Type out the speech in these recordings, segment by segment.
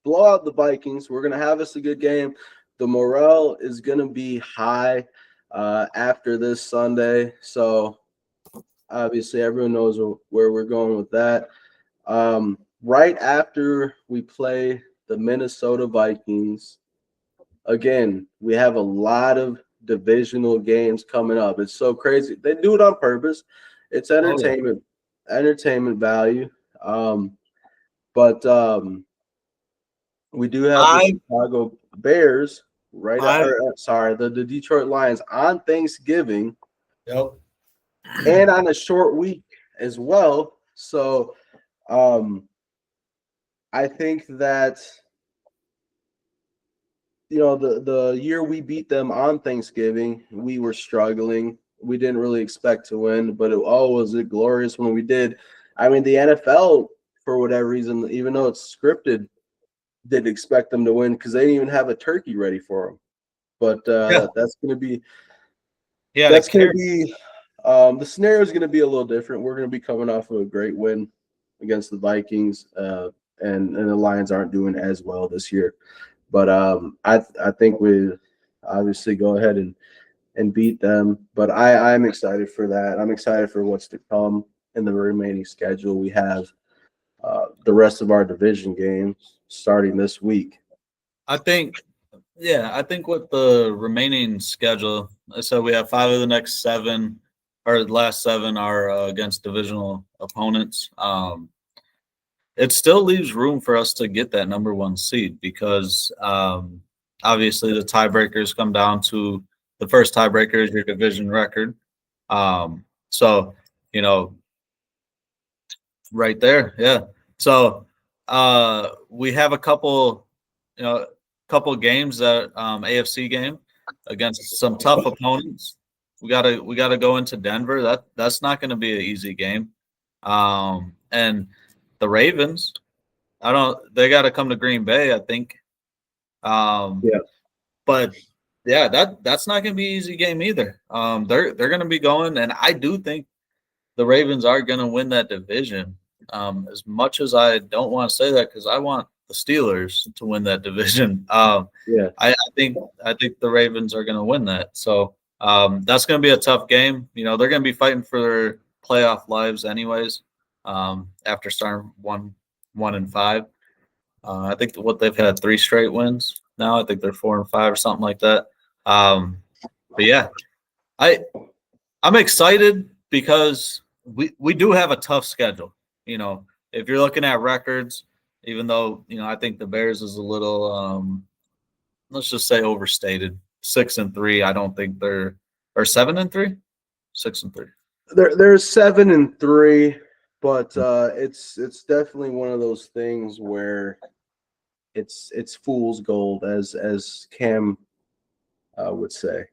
blow out the Vikings. We're going to have us a good game. The morale is going to be high after this Sunday. So obviously everyone knows where we're going with that. Right after we play the Minnesota Vikings, again, we have a lot of divisional games coming up. It's so crazy. They do it on purpose. It's entertainment value. But we do have the I Chicago Bears I the Detroit Lions on Thanksgiving yep. and on a short week as well. So I think that the year we beat them on Thanksgiving, we were struggling. We didn't really expect to win, but was it glorious when we did. I mean, the NFL, for whatever reason, even though it's scripted, didn't expect them to win because they didn't even have a turkey ready for them. But Yeah. that's going to be He had a that's going to carry. be the scenario is going to be a little different. We're going to be coming off of a great win against the Vikings, and the Lions aren't doing as well this year. But I think we obviously go ahead and beat them. But I'm excited for that. I'm excited for what's to come in the remaining schedule. We have the rest of our division games starting this week. I think I think with the remaining schedule, so we have 5 of the next 7 or the last 7 are against divisional opponents. It still leaves room for us to get that number 1 seed because obviously the tiebreakers come down to the first tiebreaker is your division record. So, you know, right there, yeah. So we have a couple games that AFC game against some tough opponents. We gotta go into Denver. That's not going to be an easy game. And the Ravens, they got to come to Green Bay, I think. Yeah. But yeah, that's not going to be an easy game either. They're going to be going, and I do think the Ravens are going to win that division. As much as I don't want to say that because I want the Steelers to win that division. Yeah. I think the Ravens are going to win that. So that's going to be a tough game. They're going to be fighting for their playoff lives anyways. After starting 1-5, I think what they've had 3 straight wins now. I think they're 4-5 or something like that. But yeah, I'm excited because we do have a tough schedule. If you're looking at records, even though I think the Bears is a little let's just say overstated. 6-3. I don't think they're or 7-3, 6-3. They're 7-3, but it's definitely one of those things where it's fool's gold, as Cam would say.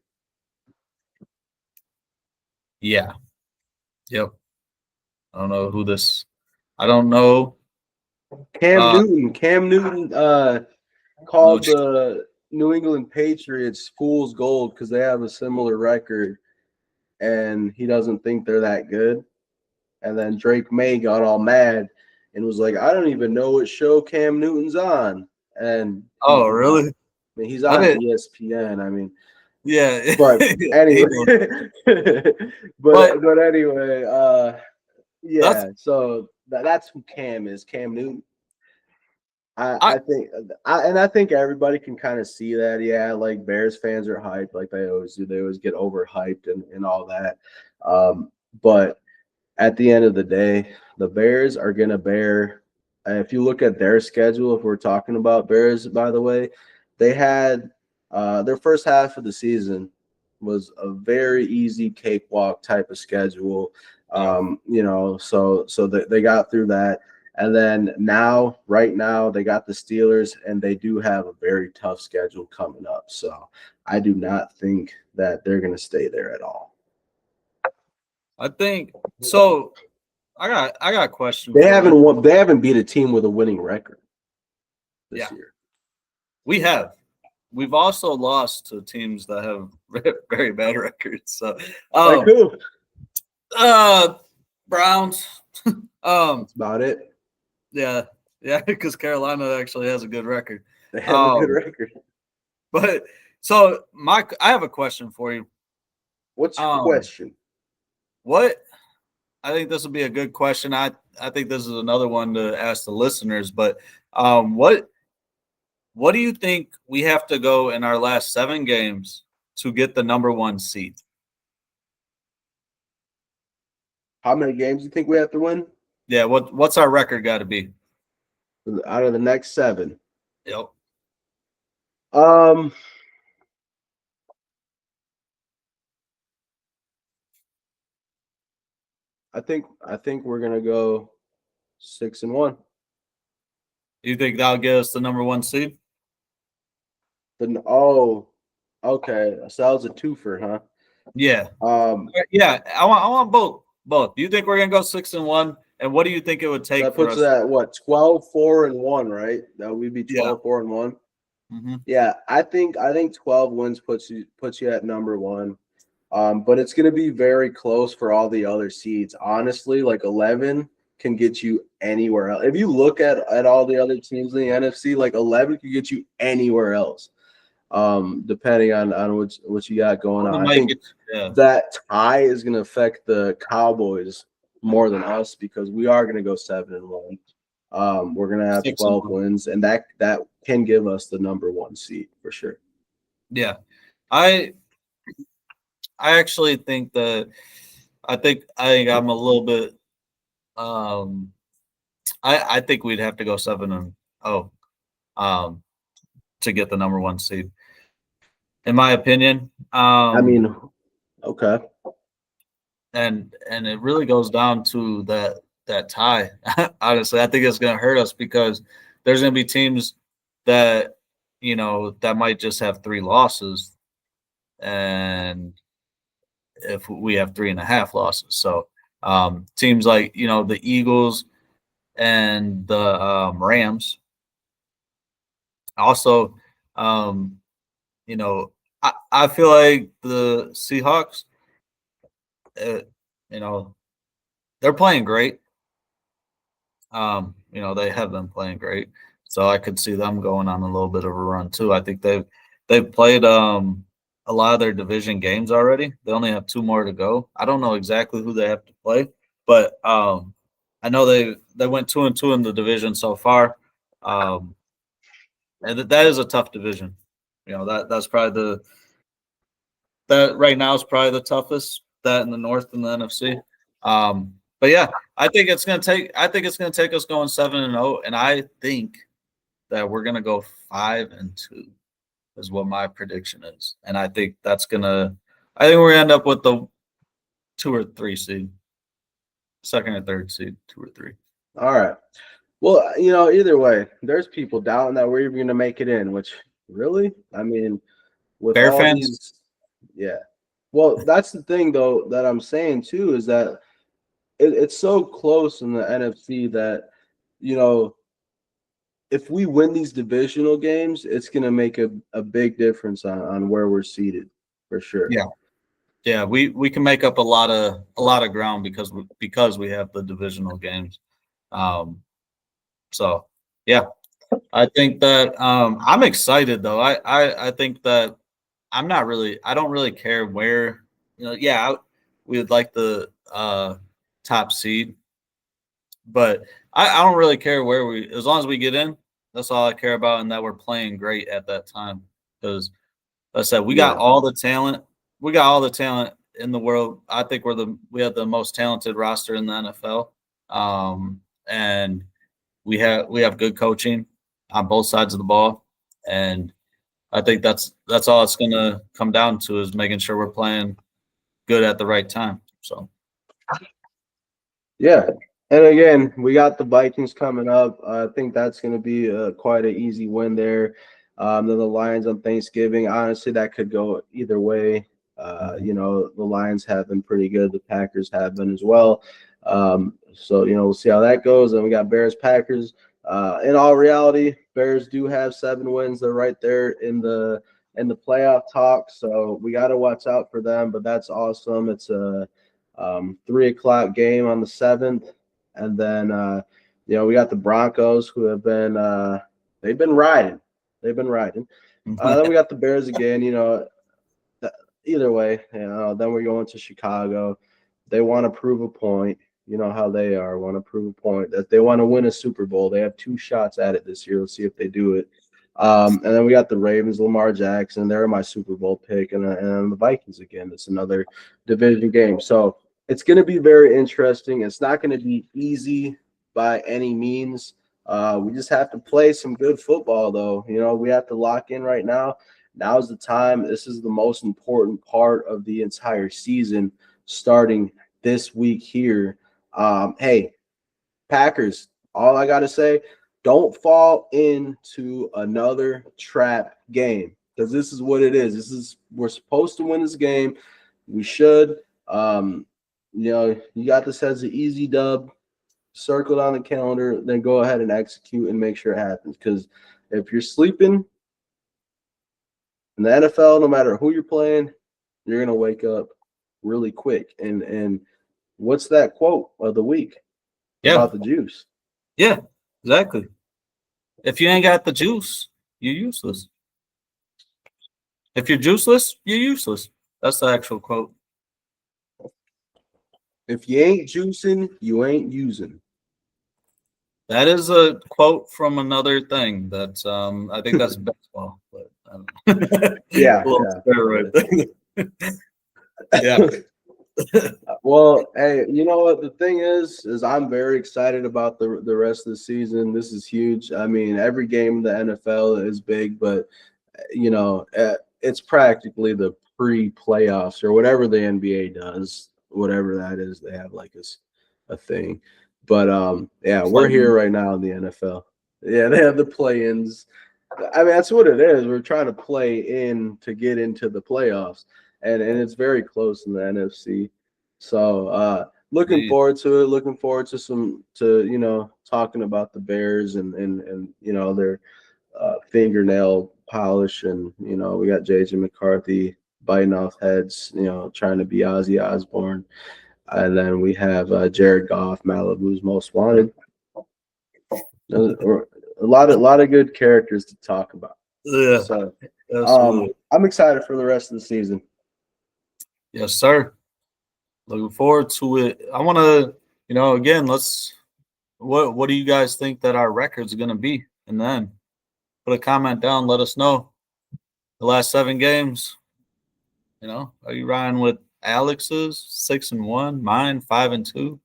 Yeah. Yep. I don't know who this. I don't know. Cam Uh, Newton. Cam Newton no, called the New England Patriots fool's gold because they have a similar record, and he doesn't think they're that good. And then Drake May got all mad and was like, "I don't even know what show Cam Newton's on." And oh, really? he's I on didn't. ESPN. I mean, Yeah. but He anyway, knows. But but anyway, that's yeah. So that's who Cam is. Cam Newton. I. I think everybody can kind of see that. Yeah, like Bears fans are hyped, like they always do. They always get overhyped and all that. But at the end of the day, the Bears are gonna bear. If you look at their schedule, if we're talking about Bears, by the way, they had their first half of the season was a very easy cakewalk type of schedule. Yeah. So they got through that. And then right now, they got the Steelers, and they do have a very tough schedule coming up. So I do not think that they're going to stay there at all. I think so. I got a question They for haven't you. won. They haven't beat a team with a winning record Yeah, this year. we have. We've also lost to teams that have very bad records. So, Like um, who? Browns. That's about it. Yeah. Yeah, because Carolina actually has a good record. They have a good Um, record. but so I have a question for you. What's your Um, question? what I think this will be a good question. I think this is another one to ask the listeners. But what do you think we have to go in our last 7 games to get the number 1 seed? How many games do you think we have to win Yeah, what's our record got to be? out of the next 7? Yep. Um, I think we're gonna go 6-1. You think that'll get us the number 1 seed? Then okay. So that was a twofer, huh? Yeah. Um, Yeah, I want both. Both. Do you think we're gonna go 6-1? And what do you think it would take that for puts it us? at what 12-4-1, right? That would be Yeah. 12-4-1. Mm-hmm. Yeah, I think 12 wins puts you at number 1. But it's gonna be very close for all the other seeds. Honestly, like 11 can get you anywhere else. If you look at all the other teams in the NFC, like 11 can get you anywhere else. Depending on what you got going on. I think Yeah. that tie is going to affect the Cowboys more than us because we are going to go 7-1. We're going to have 12 6-1. wins, and that can give us the number 1 seed for sure. Yeah. I actually think that I think I'm a little bit I think we'd have to go 7-0 um to get the number 1 seed. In my opinion. I mean, okay, And it really goes down to that tie. Honestly, I think it's going to hurt us because there's going to be teams that that might just have 3 losses, and if we have 3.5 losses, so teams like the Eagles and the Rams. Also, um, you know, I feel like the Seahawks, uh, you know, they're playing great. They have been playing great, so I could see them going on a little bit of a run too. I think they've played a lot of their division games already. They only have 2 more to go. I don't know exactly who they have to play, but I know they went 2-2 in the division so far, and that is a tough division. That's probably that right now is probably the toughest. That in the North and the NFC. But yeah, I think it's gonna take us going 7-0, and I think that we're gonna go 5-2 is what my prediction is, and I think we're gonna end up with the 2 or 3 seed, second or third seed, 2 or 3. all right. Well, either way, there's people doubting that we're even going to make it in. Which really, I mean, with Bear all fans, these, yeah. Well, that's the thing though that I'm saying too is that it's so close in the NFC that you know if we win these divisional games, it's going to make a big difference on where we're seated for sure. yeah, yeah, we can make up a lot of ground because we have the divisional games. Um, so yeah, I think that I'm excited though. I think that I don't really care where, yeah, we would like the top seed, but I don't really care where as long as we get in, that's all I care about, and that we're playing great at that time. Because like I said, we got Yeah. all the talent. We got all the talent in the world. I think we have the most talented roster in the NFL. And we have good coaching on both sides of the ball. And I think that's all it's gonna come down to is making sure we're playing good at the right time. So Yeah. And again, we got the Vikings coming up. I think that's going to be quite an easy win there. Then the Lions on Thanksgiving. Honestly, that could go either way. The Lions have been pretty good. The Packers have been as well. So we'll see how that goes. And we got Bears, Packers. In all reality, Bears do have 7 wins. They're right there in the playoff talk. So we got to watch out for them. But that's awesome. It's a 3 o'clock game on the 7th, and then we got the Broncos who have been they've been riding. Then we got the Bears again. Either way, then we're going to Chicago. They want to prove a point. You know how they are. Want to prove a point that they want to win a Super Bowl. They have 2 shots at it this year. Let's see if they do it. And then we got the Ravens, Lamar Jackson. They're my Super Bowl pick, and the Vikings again. It's another division game. So it's going to be very interesting. It's not going to be easy by any means. We just have to play some good football, though. We have to lock in right now. Now's the time. This is the most important part of the entire season, starting this week here. Hey, Packers, all I got to say, don't fall into another trap game, because this is what it is. We're supposed to win this game. We should. You got this as an easy dub. Circle it on the calendar, then go ahead and execute and make sure it happens. Because if you're sleeping in the NFL, no matter who you're playing, you're gonna wake up really quick. And what's that quote of the week about the juice? Yeah, exactly. If you ain't got the juice, you're useless. If you're juiceless, you're useless. That's the actual quote. If you ain't juicing, you ain't using. That is a quote from another thing. That's I think that's baseball. But I don't know. Yeah. Yeah. Well, hey, you know what the thing is I'm very excited about the rest of the season. This is huge. I mean, every game in the NFL is big, but it's practically the pre-playoffs or whatever the NBA does, whatever that is. They have like a thing. But yeah, we're here right now in the NFL. Yeah, they have the play-ins. I mean, that's what it is. We're trying to play in to get into the playoffs, and it's very close in the NFC. So looking forward to it. Looking forward to talking about the Bears and their fingernail polish, and we got JJ McCarthy biting off heads, trying to be Ozzy Osbourne. And then we have Jared Goff, Malibu's Most Wanted. A lot of good characters to talk about. Yeah. So I'm excited for the rest of the season. Yes, sir. Looking forward to it. I want to, again, what do you guys think that our record's going to be? And then put a comment down. Let us know. The last 7 games, are you riding with Alex's 6-1, mine 5-2?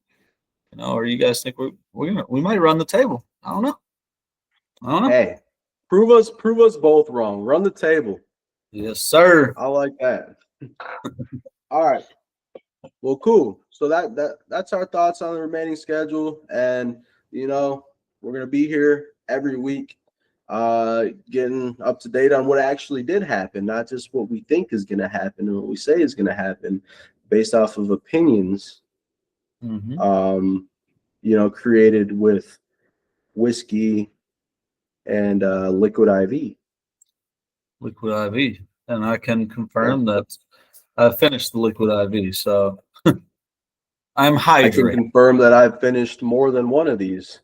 Or you guys think we might run the table? I don't know. Hey, prove us both wrong. Run the table. Yes, sir. I like that. All right. Well, cool. So that's our thoughts on the remaining schedule, and we're gonna be here every week, getting up to date on what actually did happen, not just what we think is gonna happen and what we say is gonna happen, based off of opinions, created with whiskey and Liquid IV. Liquid IV, and I can confirm that I finished the Liquid IV, so I'm hydrated. I can confirm that I've finished more than one of these.